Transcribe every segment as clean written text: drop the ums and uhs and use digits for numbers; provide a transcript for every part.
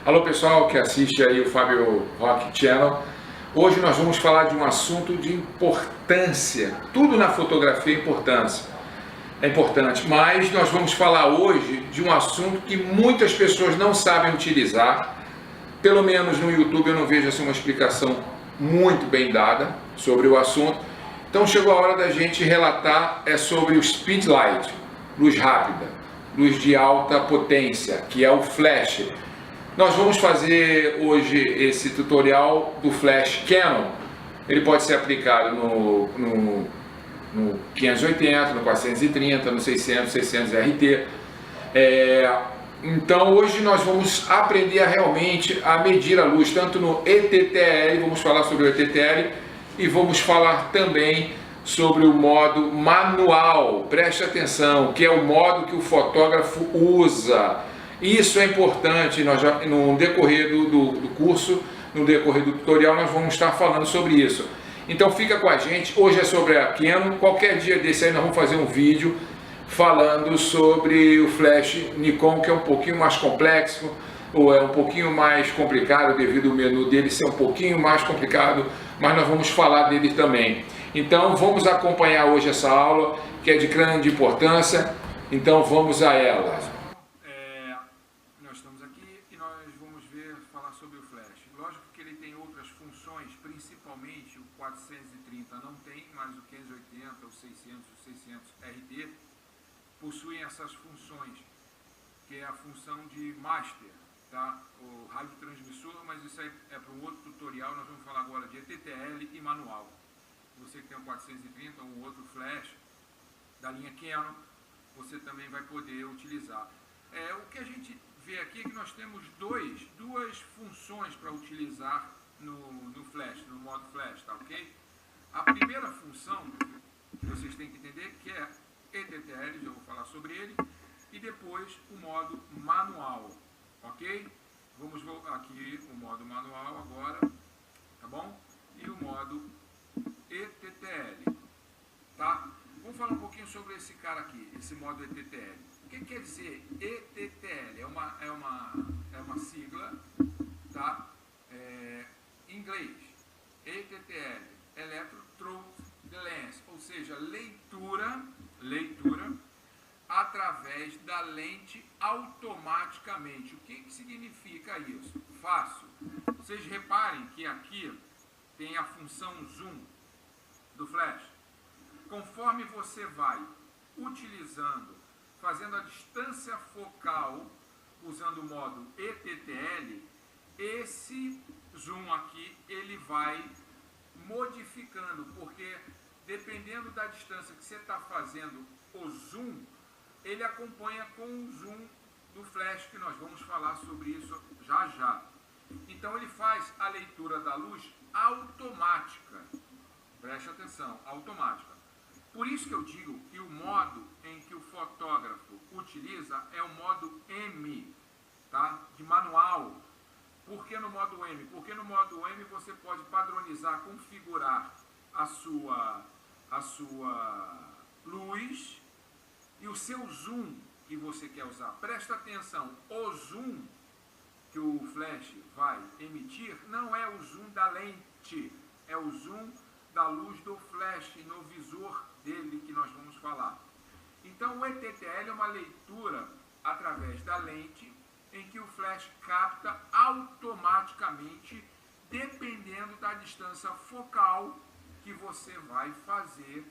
Alô pessoal que assiste aí o Fábio Rock Channel. Hoje nós vamos falar de um assunto de importância. Tudo na fotografia é importante, mas nós vamos falar hoje de um assunto que muitas pessoas não sabem utilizar. Pelo menos no YouTube eu não vejo assim uma explicação muito bem dada sobre o assunto. Então chegou a hora da gente relatar sobre o speed light, luz rápida, luz de alta potência, que é o flash. Nós vamos fazer hoje esse tutorial do flash Canon. Ele pode ser aplicado no 580, no 430, no 600 RT. Então hoje nós vamos aprender realmente a medir a luz, tanto no ETTL, vamos falar sobre o ETTL, e vamos falar também sobre o modo manual. Preste atenção, que é o modo que o fotógrafo usa. Isso é importante, no decorrer do curso, no decorrer do tutorial, nós vamos estar falando sobre isso. Então fica com a gente, hoje é sobre a Canon, qualquer dia desse aí nós vamos fazer um vídeo falando sobre o flash Nikon, que é um pouquinho mais complexo, ou é um pouquinho mais complicado devido ao menu dele ser um pouquinho mais complicado, mas nós vamos falar dele também. Então vamos acompanhar hoje essa aula, que é de grande importância, então vamos a ela. Nós estamos aqui e nós vamos falar sobre o flash. Lógico que ele tem outras funções, principalmente o 430 não tem, mas o 580, o 600, o 600 RT possuem essas funções, que é a função de master, tá? O radiotransmissor, mas isso aí é para um outro tutorial. Nós vamos falar agora de ETTL e manual. Você que tem um 430 ou um outro flash da linha Canon, você também vai poder utilizar. O que a gente vê aqui é que nós temos duas funções para utilizar no flash, no modo flash, tá ok? A primeira função que vocês têm que entender que é ETTL, já vou falar sobre ele, e depois o modo manual, ok? Vamos aqui o modo manual agora, tá bom? E o modo ETTL, tá? Vamos falar um pouquinho sobre esse cara aqui, esse modo ETTL. O que quer dizer ETTL? É uma sigla, tá? Em inglês, ETTL, Electro Through the Lens, ou seja, leitura através da lente automaticamente. O que significa isso? Fácil. Vocês reparem que aqui tem a função zoom do flash. Conforme você vai utilizando, fazendo a distância focal, usando o modo ETTL, esse zoom aqui, ele vai modificando, porque dependendo da distância que você está fazendo o zoom, ele acompanha com o zoom do flash, que nós vamos falar sobre isso já já. Então ele faz a leitura da luz automática. Preste atenção, automática. Por isso que eu digo que o modo em que o fotógrafo utiliza é o modo M, tá? De manual. Por que no modo M? Porque no modo M você pode padronizar, configurar a sua luz e o seu zoom que você quer usar. Presta atenção, o zoom que o flash vai emitir não é o zoom da lente, é o zoom da luz do flash no visor dele que nós vamos falar. Então o ETTL é uma leitura através da lente em que o flash capta automaticamente, dependendo da distância focal que você vai fazer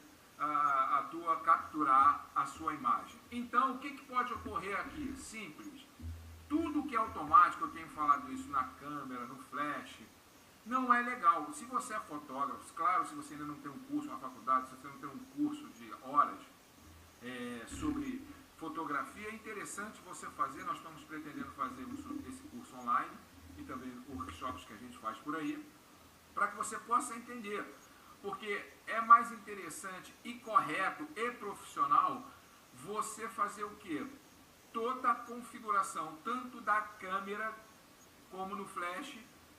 capturar a sua imagem. Então o que pode ocorrer aqui? Simples. Tudo que é automático, eu tenho falado isso na câmera, no flash, não é legal. Se você é fotógrafo, claro, se você ainda não tem um curso na faculdade, se você não tem um curso de horas sobre fotografia, é interessante você fazer. Nós estamos pretendendo fazer esse curso online e também workshops que a gente faz por aí, para que você possa entender. Porque é mais interessante e correto e profissional você fazer o quê? Toda a configuração, tanto da câmera como no flash,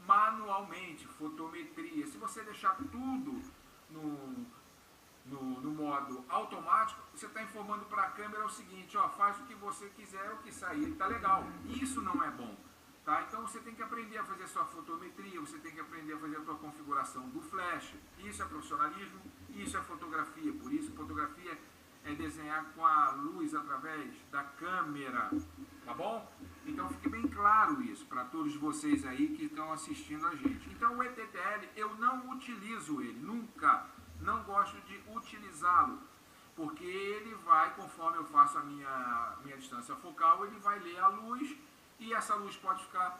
manualmente, fotometria. Se você deixar tudo no modo automático, você está informando para a câmera o seguinte, ó, faz o que você quiser, o que sair está legal. Isso não é bom. Tá? Então você tem que aprender a fazer a sua fotometria, você tem que aprender a fazer a sua configuração do flash. Isso é profissionalismo, isso é fotografia. Por isso, fotografia é desenhar com a luz através da câmera, tá bom? Então fique bem claro isso para todos vocês aí que estão assistindo a gente. Então o ETTL eu não utilizo ele, nunca, não gosto de utilizá-lo, porque ele vai, conforme eu faço a minha distância focal, ele vai ler a luz e essa luz pode ficar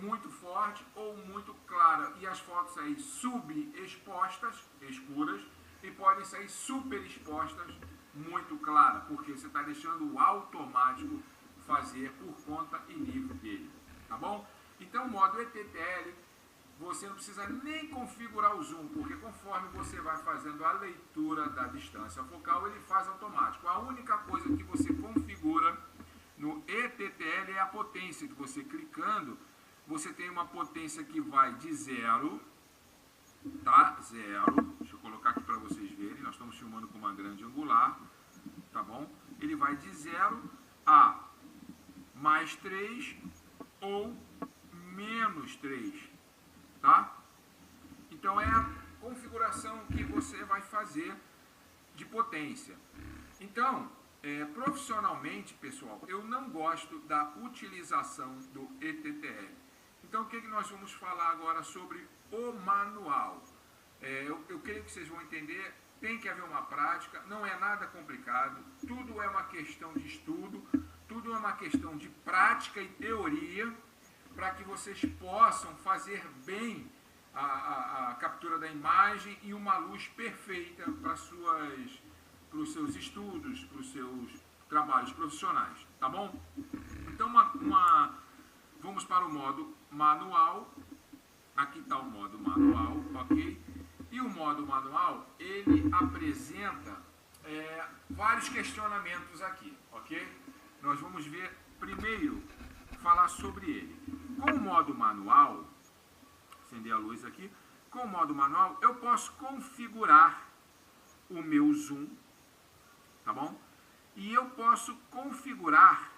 muito forte ou muito clara. E as fotos aí subexpostas, escuras, e podem sair super expostas, muito clara, porque você está deixando o automático fazer por conta e livre dele, tá bom? Então o modo ETTL, você não precisa nem configurar o zoom, porque conforme você vai fazendo a leitura da distância focal, ele faz automático. A única coisa que você configura no ETTL é a potência, que você clicando, você tem uma potência que vai de 0, tá? 0, deixa eu colocar aqui para vocês verem, nós estamos filmando com uma grande angular, tá bom? Ele vai de 0 a mais 3 ou menos 3, tá? Então é a configuração que você vai fazer de potência. Então, profissionalmente, pessoal, eu não gosto da utilização do ETTL. Então, o que nós vamos falar agora sobre o manual? Eu creio que vocês vão entender, tem que haver uma prática, não é nada complicado, tudo é uma questão de estudo, tudo é uma questão de prática e teoria, para que vocês possam fazer bem a captura da imagem e uma luz perfeita para os seus estudos, para os seus trabalhos profissionais, tá bom? Então, vamos para o modo manual. Aqui está o modo manual, ok? E o modo manual, ele apresenta vários questionamentos aqui, ok? Nós vamos ver primeiro, falar sobre ele. Com o modo manual, acender a luz aqui, com o modo manual eu posso configurar o meu zoom, tá bom? E eu posso configurar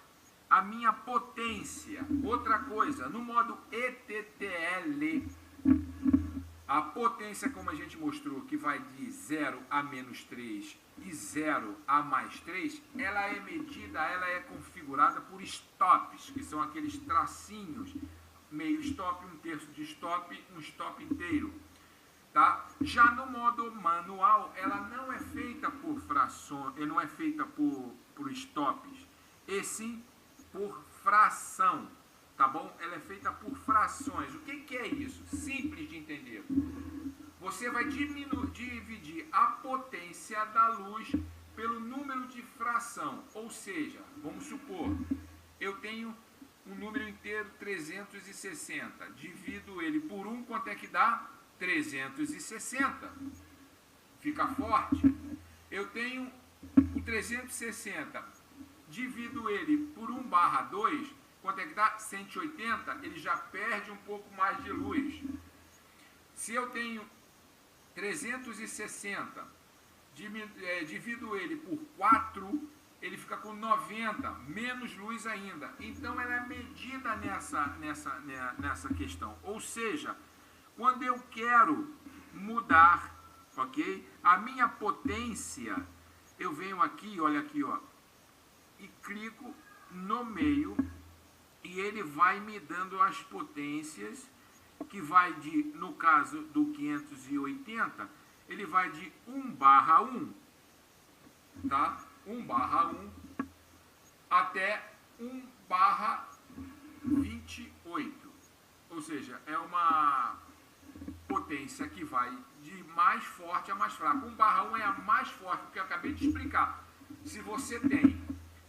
a minha potência. Outra coisa, no modo ETTL, a potência, como a gente mostrou, que vai de 0 a menos 3 e 0 a mais 3, ela é medida, ela é configurada por stops, que são aqueles tracinhos, meio stop, um terço de stop, um stop inteiro. Tá? Já no modo manual, ela não é feita por frações, não é feita por stops, e sim por fração, tá bom? Ela é feita por frações. O que é isso? Simples de entender. Você vai dividir a potência da luz pelo número de fração, ou seja, vamos supor, eu tenho um número inteiro 360, divido ele por 1, quanto é que dá? 360, fica forte. Eu tenho o 360, divido ele por 1/2, quanto é que dá? 180, ele já perde um pouco mais de luz. Se eu tenho 360, divido ele por 4, ele fica com 90, menos luz ainda. Então ela é medida nessa questão, ou seja, quando eu quero mudar, ok? A minha potência, eu venho aqui, olha aqui, ó, e clico no meio e ele vai me dando as potências, que vai de, no caso do 580, ele vai de 1/1, tá? 1/1 até 1/28, ou seja, é uma potência que vai de mais forte a mais fraca. 1/1 é a mais forte, porque eu acabei de explicar. Se você tem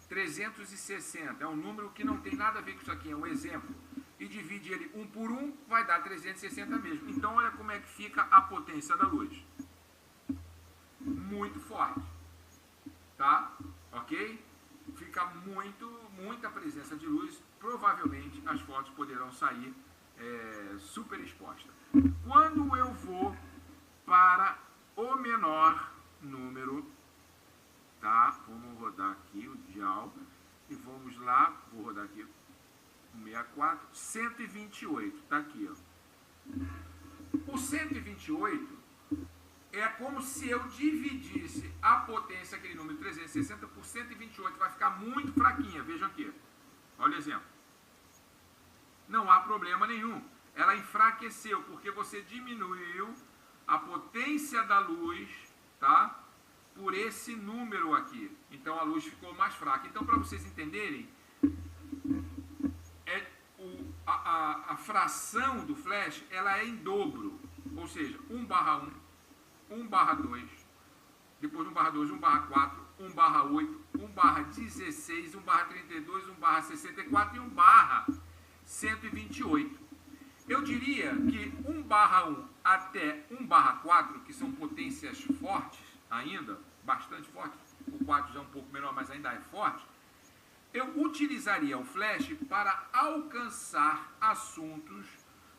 360, é um número que não tem nada a ver com isso aqui, é um exemplo, e divide ele 1 por 1, vai dar 360 mesmo. Então olha como é que fica a potência da luz. Muito forte, tá? Ok? Fica muita presença de luz, provavelmente as fotos poderão sair super expostas. Quando eu vou para o menor número, tá? Vamos rodar aqui o dial e vamos lá, vou rodar aqui, 64, 128, está aqui, ó. O 128 é como se eu dividisse a potência, aquele número 360, por 128, vai ficar muito fraquinha, vejam aqui, olha o exemplo. Não há problema nenhum, ela enfraqueceu, porque você diminuiu a potência da luz, tá? Por esse número aqui, então a luz ficou mais fraca. Então, para vocês entenderem, a fração do flash, ela é em dobro, ou seja, 1/1, 1/2, depois 1/2, 1/4, 1/8, 1/16, 1/32, 1/64 e 1/128. Eu diria que 1/1 até 1/4, que são potências fortes ainda, bastante fortes, o 4 já é um pouco menor, mas ainda é forte, eu utilizaria o flash para alcançar assuntos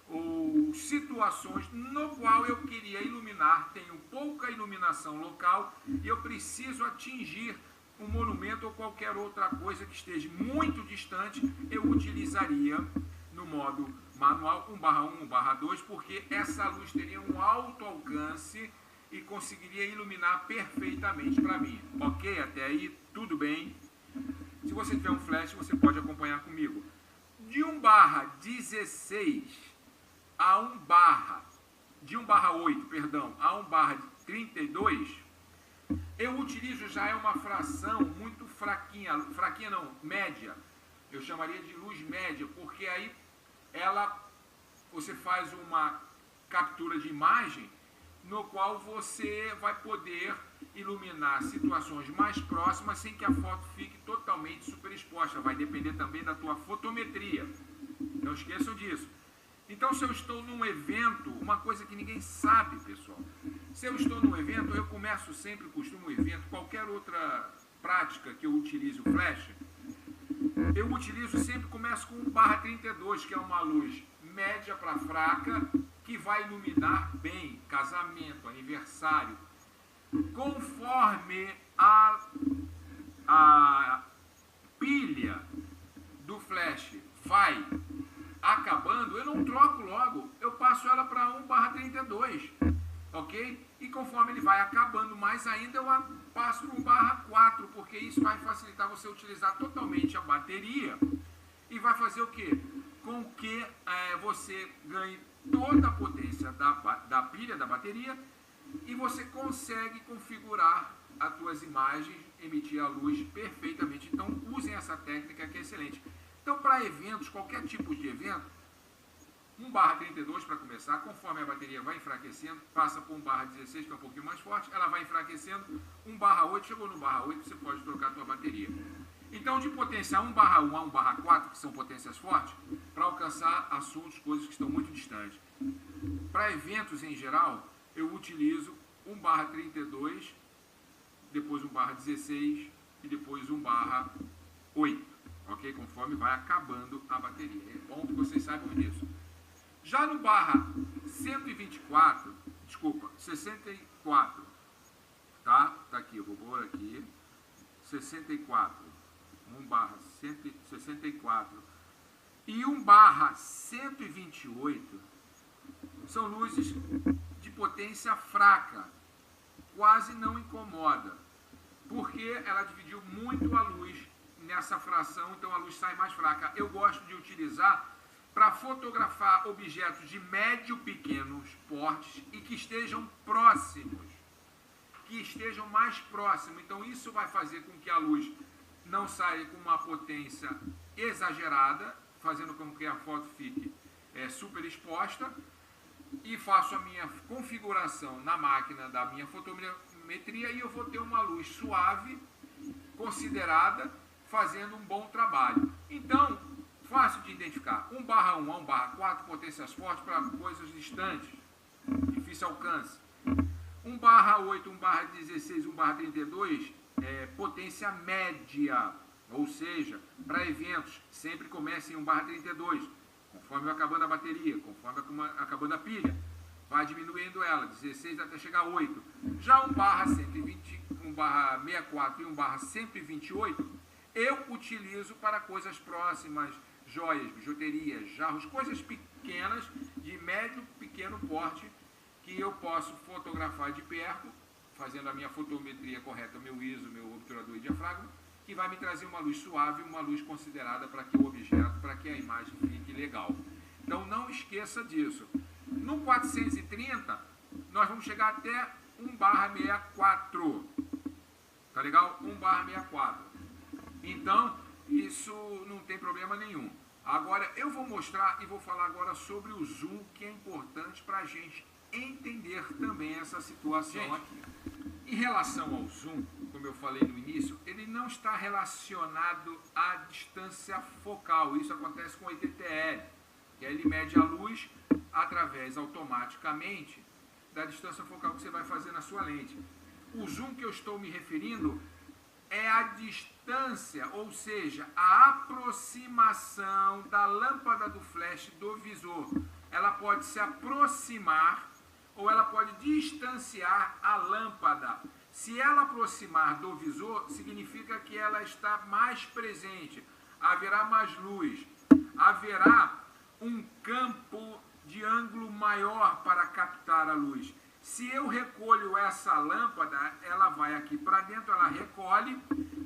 ou situações no qual eu queria iluminar, tenho pouca iluminação local e eu preciso atingir um monumento ou qualquer outra coisa que esteja muito distante, eu utilizaria no modo manual 1/1, 1/2, porque essa luz teria um alto alcance e conseguiria iluminar perfeitamente para mim. Ok? Até aí, tudo bem? Se você tiver um flash, você pode acompanhar comigo. De 1/16 a 1/8, perdão, a 1/32, eu utilizo já é uma fração muito fraquinha, fraquinha não, média. Eu chamaria de luz média, porque aí você faz uma captura de imagem no qual você vai poder iluminar situações mais próximas sem que a foto fique totalmente superexposta. Vai depender também da tua fotometria. Não esqueçam disso. Então, se eu estou num evento, uma coisa que ninguém sabe, pessoal. Se eu estou num evento, eu começo sempre, costumo evento, qualquer outra prática que eu utilize o flash, eu utilizo sempre, começo com 1/32, que é uma luz média para fraca, que vai iluminar bem casamento, aniversário. Conforme a pilha do flash vai acabando, eu não troco logo, eu passo ela para 1/32, ok? E conforme ele vai acabando mais ainda, eu passo para 1/4, porque isso vai facilitar você utilizar totalmente a bateria e vai fazer o quê? Com que você ganhe toda a potência da pilha, da bateria, e você consegue configurar as suas imagens, emitir a luz perfeitamente. Então, usem essa técnica que é excelente. Então, para eventos, qualquer tipo de evento, 1/32 para começar, conforme a bateria vai enfraquecendo, passa por 1/16, que é um pouquinho mais forte, ela vai enfraquecendo, 1/8, chegou no 1/8, você pode trocar a sua bateria. Então, de potência 1/1 a 1/4, que são potências fortes, para alcançar assuntos, coisas que estão muito distantes. Para eventos em geral, eu utilizo 1/32, depois 1/16 e depois 1/8, ok? Conforme vai acabando a bateria. É bom que vocês saibam disso. Já no 64, tá? Tá aqui, eu vou pôr aqui, 64, 1/64 e 1/128 são luzes de potência fraca, quase não incomoda, porque ela dividiu muito a luz nessa fração, então a luz sai mais fraca. Eu gosto de utilizar para fotografar objetos de médio pequenos portes e que estejam próximos, que estejam mais próximos. Então isso vai fazer com que a luz não saia com uma potência exagerada, fazendo com que a foto fique super exposta, e faço a minha configuração na máquina da minha fotometria e eu vou ter uma luz suave, considerada, fazendo um bom trabalho. Então, fácil de identificar, 1/1 a 1/4, potências fortes para coisas distantes, difícil alcance. 1/8, 1/16, 1/32, potência média, ou seja, para eventos, sempre comece em 1/32, conforme vai acabando a bateria, conforme vai acabando a pilha, vai diminuindo ela, 16 até chegar a 8. Já 1/120, 1/64 e 1/128, eu utilizo para coisas próximas, joias, bijuterias, jarros, coisas pequenas, de médio, pequeno porte, que eu posso fotografar de perto, fazendo a minha fotometria correta, meu ISO, meu obturador e diafragma, que vai me trazer uma luz suave, uma luz considerada para que o objeto, para que a imagem fique legal. Então não esqueça disso. No 430, nós vamos chegar até 1/64. Tá legal? 1/64. Então, isso não tem problema nenhum. Agora, eu vou mostrar e vou falar agora sobre o zoom, que é importante para a gente entender também essa situação aqui. Em relação ao zoom, como eu falei no início, ele não está relacionado à distância focal. Isso acontece com o ETTL, que ele mede a luz através automaticamente da distância focal que você vai fazer na sua lente. O zoom que eu estou me referindo é a distância, ou seja, a aproximação da lâmpada do flash do visor. Ela pode se aproximar ou ela pode distanciar a lâmpada. Se ela aproximar do visor, significa que ela está mais presente, haverá mais luz, haverá um campo de ângulo maior para captar a luz. Se eu recolho essa lâmpada, ela vai aqui para dentro, ela recolhe,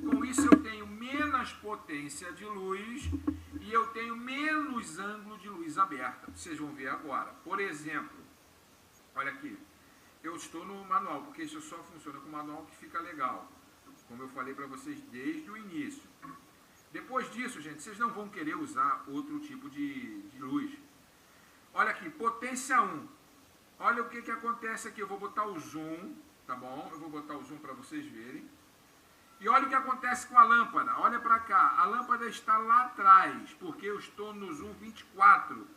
com isso eu tenho menos potência de luz e eu tenho menos ângulo de luz aberta. Vocês vão ver agora. Por exemplo, olha aqui, eu estou no manual, porque isso só funciona com o manual que fica legal, como eu falei para vocês desde o início. Depois disso, gente, vocês não vão querer usar outro tipo de luz. Olha aqui, potência 1. Olha o que acontece aqui, eu vou botar o zoom, tá bom? Eu vou botar o zoom para vocês verem. E olha o que acontece com a lâmpada, olha para cá, a lâmpada está lá atrás, porque eu estou no zoom 24.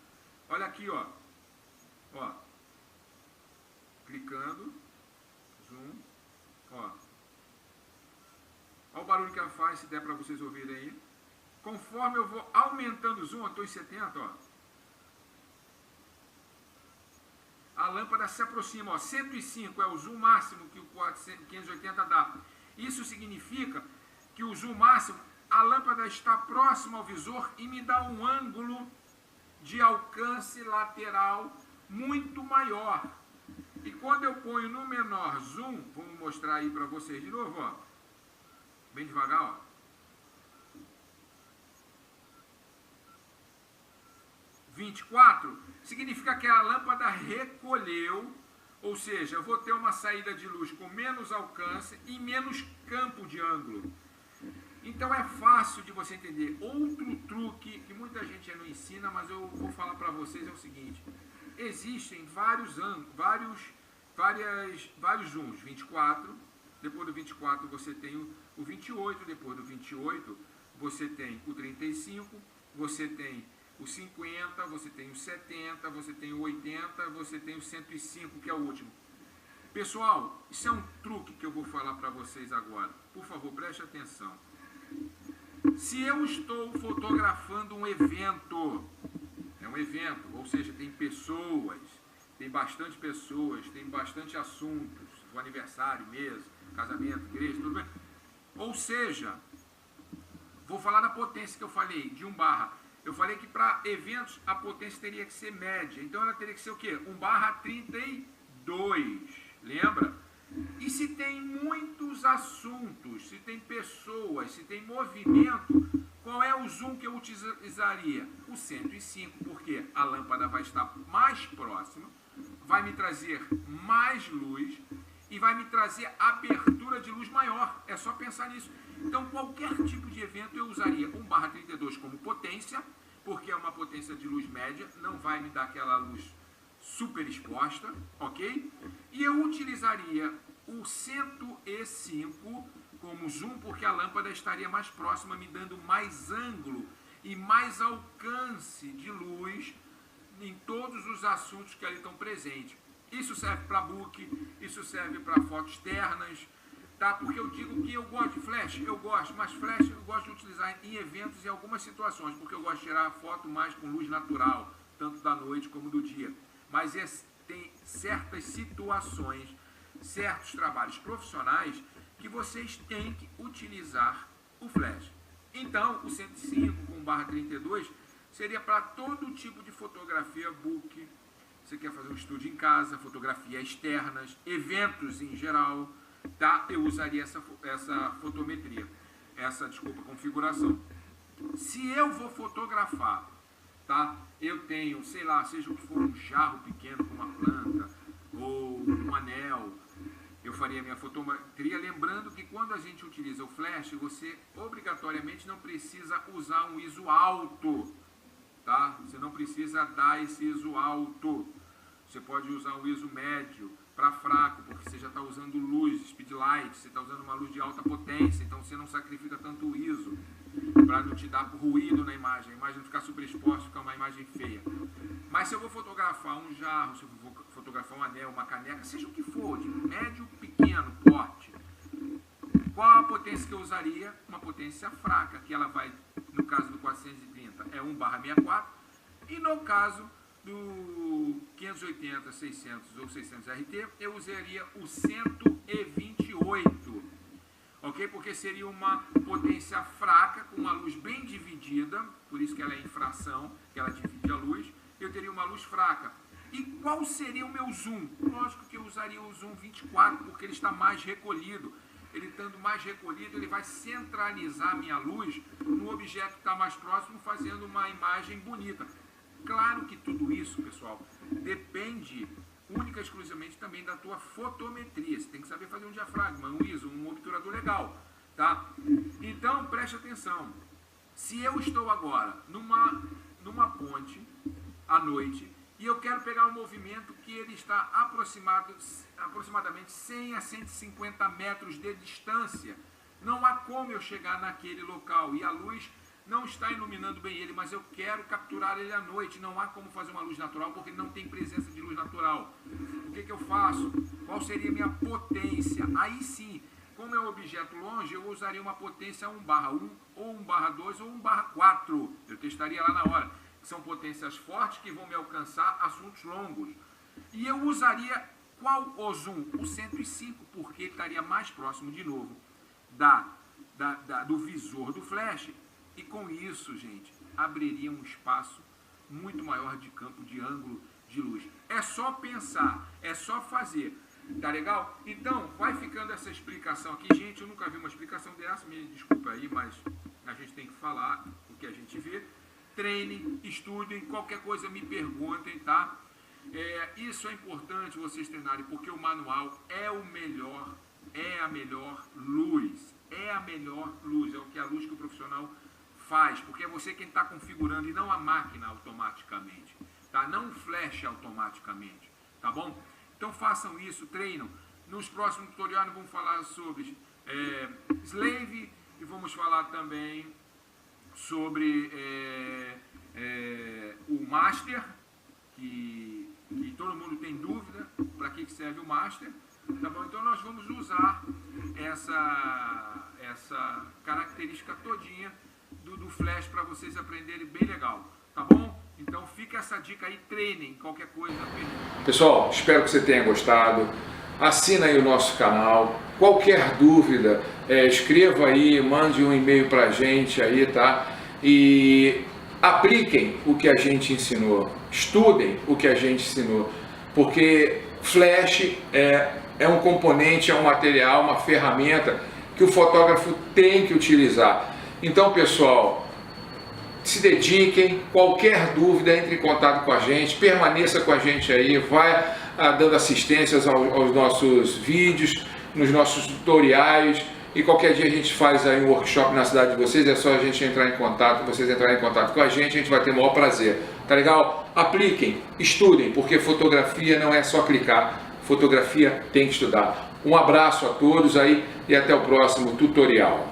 Olha aqui, ó. Ó. Clicando, zoom, ó. Olha o barulho que ela faz, se der para vocês ouvirem aí. Conforme eu vou aumentando o zoom, eu estou em 70, ó. A lâmpada se aproxima, ó, 105 é o zoom máximo que o 580 dá. Isso significa que o zoom máximo, a lâmpada está próxima ao visor e me dá um ângulo de alcance lateral muito maior. E quando eu ponho no menor zoom, vamos mostrar aí para vocês de novo, ó, bem devagar, ó. 24 significa que a lâmpada recolheu, ou seja, eu vou ter uma saída de luz com menos alcance e menos campo de ângulo. Então é fácil de você entender. Outro truque que muita gente não ensina, mas eu vou falar para vocês é o seguinte: existem vários ângulos, vários zooms. 24, depois do 24 você tem o 28, depois do 28 você tem o 35, você tem o 50, você tem o 70, você tem o 80, você tem o 105, que é o último. Pessoal, isso é um truque que eu vou falar para vocês agora. Por favor, preste atenção. Se eu estou fotografando um evento, é um evento, ou seja, tem pessoas, tem bastante pessoas, tem bastante assuntos, o aniversário, mesa, casamento, igreja, tudo bem. Ou seja, vou falar da potência que eu falei, de 1/. Eu falei que para eventos a potência teria que ser média. Então ela teria que ser o quê? 1/32. Lembra? E se tem muitos assuntos, se tem pessoas, se tem movimento, qual é o zoom que eu utilizaria? O 105, porque a lâmpada vai estar mais próxima, vai me trazer mais luz e vai me trazer abertura de luz maior. É só pensar nisso. Então, qualquer tipo de evento eu usaria 1/32 como potência, porque é uma potência de luz média, não vai me dar aquela luz super exposta, ok? E eu utilizaria o 105 como zoom, porque a lâmpada estaria mais próxima, me dando mais ângulo e mais alcance de luz em todos os assuntos que ali estão presentes. Isso serve para book, isso serve para fotos externas, tá? Porque eu digo que eu gosto de flash, eu gosto, mas flash eu gosto de utilizar em eventos e em algumas situações, porque eu gosto de tirar foto mais com luz natural, tanto da noite como do dia. Mas tem certas situações, certos trabalhos profissionais que vocês têm que utilizar o flash. Então, o 105 com 1/32 seria para todo tipo de fotografia book. Você quer fazer um estúdio em casa, fotografia externas, eventos em geral, tá? Eu usaria essa fotometria, configuração. Se eu vou fotografar, tá? Eu tenho, sei lá, seja o que for, um jarro pequeno com uma planta ou um anel, eu faria minha fotometria, lembrando que quando a gente utiliza o flash, você obrigatoriamente não precisa usar um ISO alto, tá? Você não precisa dar esse ISO alto. Você pode usar um ISO médio para fraco, porque você já está usando luz, speedlight, você está usando uma luz de alta potência, então você não sacrifica tanto o ISO para não te dar ruído na imagem, a imagem não ficar super exposta, ficar uma imagem feia. Mas se eu vou fotografar um jarro, se eu vou fotografar um anel, uma caneca, seja o que for, de médio, pequeno, porte, qual a potência que eu usaria? Uma potência fraca, que ela vai, no caso do 430, é 1/64, e no caso do 580, 600 ou 600 RT, eu usaria o 128, ok? Porque seria uma potência fraca, com uma luz bem dividida, por isso que ela é infração, que ela divide a luz, eu teria uma luz fraca. E qual seria o meu zoom? Lógico que eu usaria o zoom 24, porque ele está mais recolhido. Ele estando mais recolhido, ele vai centralizar a minha luz no objeto que está mais próximo, fazendo uma imagem bonita. Claro que tudo isso, pessoal, depende única e exclusivamente também da tua fotometria. Você tem que saber fazer um diafragma, um ISO, um obturador legal, tá? Então, preste atenção. Se eu estou agora numa ponte à noite e eu quero pegar um movimento que ele está aproximadamente 100 a 150 metros de distância, não há como eu chegar naquele local e a luz não está iluminando bem ele, mas eu quero capturar ele à noite. Não há como fazer uma luz natural, porque não tem presença de luz natural. O que eu faço? Qual seria a minha potência? Aí sim, como é um objeto longe, eu usaria uma potência 1/1, ou 1/2, ou 1/4. Eu testaria lá na hora. São potências fortes que vão me alcançar assuntos longos. E eu usaria qual o zoom? O 105, porque ele estaria mais próximo, de novo, do visor do flash. E com isso, gente, abriria um espaço muito maior de campo, de ângulo de luz. É só pensar, é só fazer. Tá legal? Então, vai ficando essa explicação aqui. Gente, eu nunca vi uma explicação dessa, me desculpa aí, mas a gente tem que falar o que a gente vê. Treinem, estudem, qualquer coisa me perguntem, tá? Isso é importante vocês treinarem, porque o manual é o melhor, é a melhor luz. É a melhor luz, é o que a luz que o profissional faz, porque é você quem está configurando e não a máquina automaticamente, tá? Não o flash automaticamente, tá bom? Então façam isso, treinam. Nos próximos tutoriais vamos falar sobre slave e vamos falar também sobre o master, que todo mundo tem dúvida para que serve o master, tá bom? Então nós vamos usar essa característica todinha do flash para vocês aprenderem bem legal, tá bom? Então fica essa dica aí, treinem, qualquer coisa. Pessoal, espero que você tenha gostado. Assina aí o nosso canal. Qualquer dúvida, escreva aí, mande um e-mail para a gente aí, tá? E apliquem o que a gente ensinou, estudem o que a gente ensinou, porque flash é um componente, é um material, uma ferramenta que o fotógrafo tem que utilizar. Então, pessoal, se dediquem, qualquer dúvida, entre em contato com a gente, permaneça com a gente aí, vai dando assistências aos nossos vídeos, nos nossos tutoriais, e qualquer dia a gente faz aí um workshop na cidade de vocês, é só a gente entrar em contato, vocês entrarem em contato com a gente vai ter o maior prazer, tá legal? Apliquem, estudem, porque fotografia não é só clicar, fotografia tem que estudar. Um abraço a todos aí e até o próximo tutorial.